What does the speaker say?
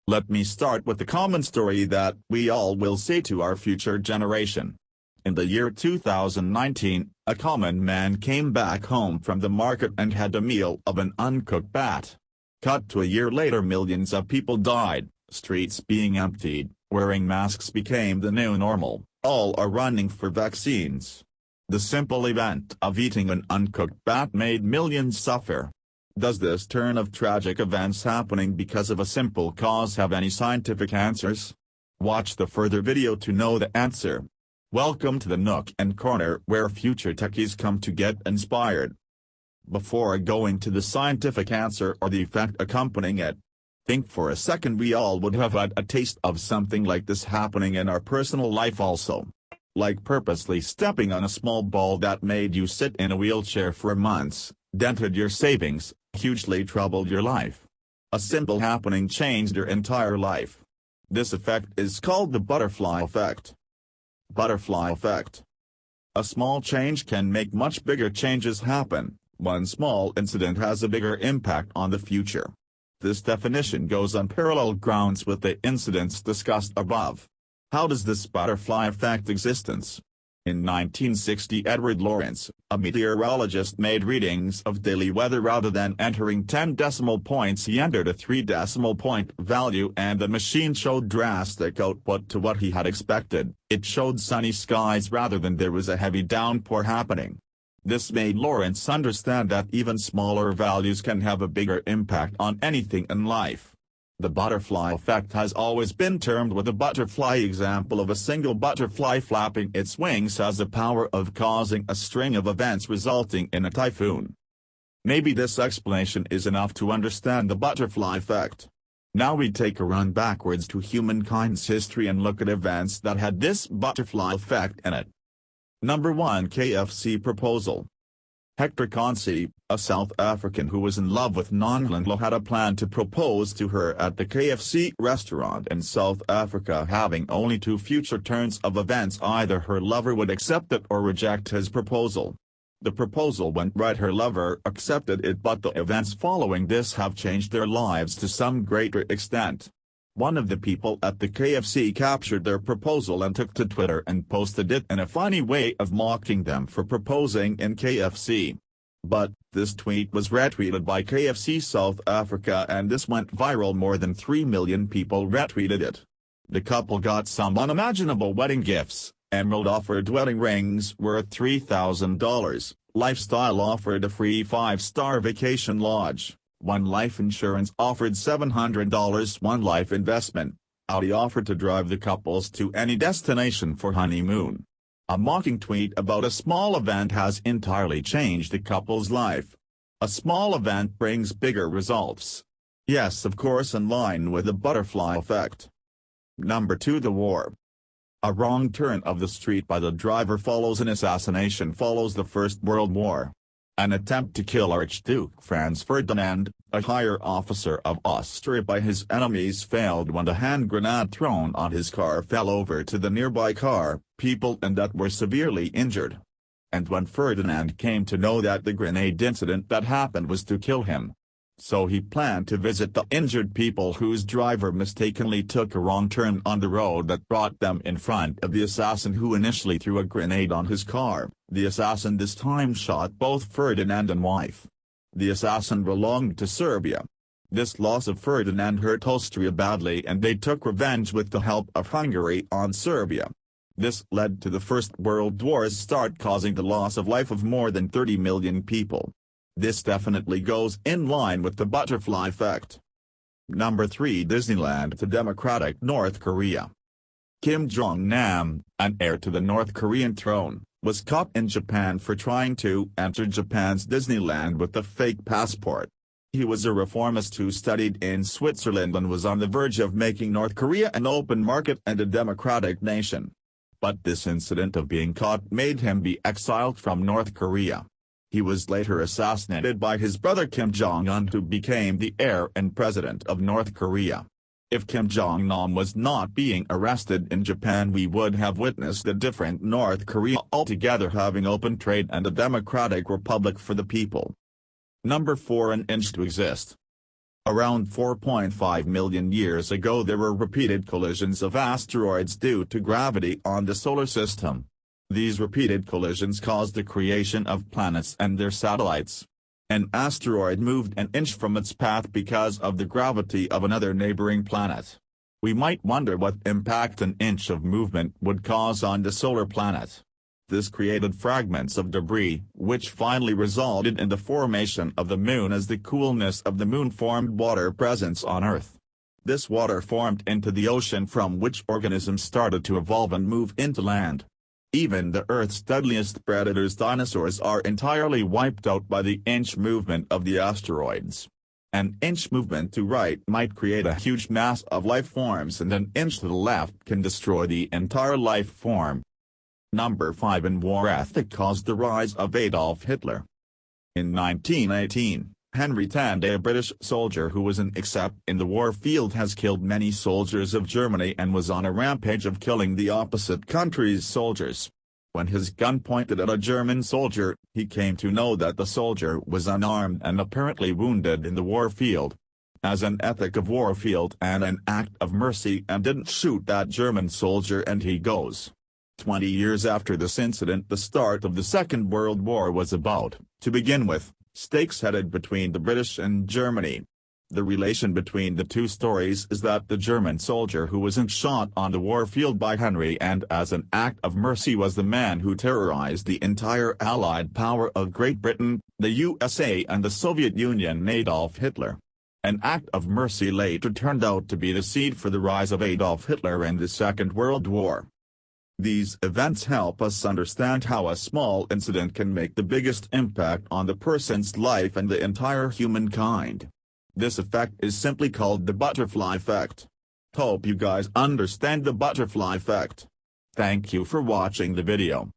Let me start with the common story that we all will say to our future generation. In the year 2019, a common man came back home from the market and had a meal of an uncooked bat. Cut to a year later, millions of people died, streets being emptied, wearing masks became the new normal, all are running for vaccines. The simple event of eating an uncooked bat made millions suffer. Does this turn of tragic events happening because of a simple cause have any scientific answers? Watch the further video to know the answer. Welcome to the Nook and Corner, where future techies come to get inspired. Before going to the scientific answer or the effect accompanying it, think for a second we all would have had a taste of something like this happening in our personal life also. Like purposely stepping on a small ball that made you sit in a wheelchair for months, dented your savings, hugely troubled your life. A simple happening changed your entire life. This effect is called the butterfly effect. Butterfly effect. A small change can make much bigger changes happen. One small incident has a bigger impact on the future. This definition goes on parallel grounds with the incidents discussed above. How does this butterfly affect existence? In 1960, Edward Lorenz, a meteorologist, made readings of daily weather. Rather than entering 10 decimal points, he entered a 3 decimal point value and the machine showed drastic output to what he had expected. It showed sunny skies rather than there was a heavy downpour happening. This made Lorenz understand that even smaller values can have a bigger impact on anything in life. The butterfly effect has always been termed with a butterfly example of a single butterfly flapping its wings has the power of causing a string of events resulting in a typhoon. Maybe this explanation is enough to understand the butterfly effect. Now we take a run backwards to humankind's history and look at events that had this butterfly effect in it. Number 1. KFC proposal. Hector Consi, a South African who was in love with Nonhlanhla, had a plan to propose to her at the KFC restaurant in South Africa, having only 2 future turns of events: either her lover would accept it or reject his proposal. The proposal went right, her lover accepted it, but the events following this have changed their lives to some greater extent. One of the people at the KFC captured their proposal and took to Twitter and posted it in a funny way of mocking them for proposing in KFC. But, this tweet was retweeted by KFC South Africa and this went viral. More than 3 million people retweeted it. The couple got some unimaginable wedding gifts. Emerald offered wedding rings worth $3,000, Lifestyle offered a free 5-star vacation lodge. One Life Insurance offered $700. One Life Investment, Audi offered to drive the couples to any destination for honeymoon. A mocking tweet about a small event has entirely changed the couple's life. A small event brings bigger results. Yes, of course, in line with the butterfly effect. Number 2. The war. A wrong turn of the street by the driver follows an assassination. Follows the First World War. An attempt to kill Archduke Franz Ferdinand, a higher officer of Austria, by his enemies failed when a hand grenade thrown on his car fell over to the nearby car. People in that were severely injured. And when Ferdinand came to know that the grenade incident that happened was to kill him, so he planned to visit the injured people whose driver mistakenly took a wrong turn on the road that brought them in front of the assassin who initially threw a grenade on his car. The assassin this time shot both Ferdinand and wife. The assassin belonged to Serbia. This loss of Ferdinand hurt Austria badly and they took revenge with the help of Hungary on Serbia. This led to the First World War's start, causing the loss of life of more than 30 million people. This definitely goes in line with the butterfly effect. Number 3. Disneyland to democratic North Korea. Kim Jong-nam, an heir to the North Korean throne, was caught in Japan for trying to enter Japan's Disneyland with a fake passport. He was a reformist who studied in Switzerland and was on the verge of making North Korea an open market and a democratic nation. But this incident of being caught made him be exiled from North Korea. He was later assassinated by his brother Kim Jong-un, who became the heir and president of North Korea. If Kim Jong-nam was not being arrested in Japan, we would have witnessed a different North Korea altogether, having open trade and a democratic republic for the people. Number 4. An inch to exist. Around 4.5 million years ago there were repeated collisions of asteroids due to gravity on the solar system. These repeated collisions caused the creation of planets and their satellites. An asteroid moved an inch from its path because of the gravity of another neighboring planet. We might wonder what impact an inch of movement would cause on the solar planet. This created fragments of debris, which finally resulted in the formation of the Moon as the coolness of the Moon formed water presence on Earth. This water formed into the ocean from which organisms started to evolve and move into land. Even the Earth's deadliest predators, dinosaurs, are entirely wiped out by the inch movement of the asteroids. An inch movement to right might create a huge mass of life forms, and an inch to the left can destroy the entire life form. Number 5. In war ethic caused the rise of Adolf Hitler. In 1918, Henry Tanday, a British soldier who was an except in the war field, has killed many soldiers of Germany and was on a rampage of killing the opposite country's soldiers. When his gun pointed at a German soldier, he came to know that the soldier was unarmed and apparently wounded in the war field. As an ethic of war field and an act of mercy, and didn't shoot that German soldier, and he goes. 20 years after this incident, the start of the Second World War was about, to begin with, stakes headed between the British and Germany. The relation between the two stories is that the German soldier who wasn't shot on the war field by Henry and as an act of mercy was the man who terrorized the entire Allied power of Great Britain, the USA and the Soviet Union, Adolf Hitler. An act of mercy later turned out to be the seed for the rise of Adolf Hitler and the Second World War. These events help us understand how a small incident can make the biggest impact on the person's life and the entire humankind. This effect is simply called the butterfly effect. Hope you guys understand the butterfly effect. Thank you for watching the video.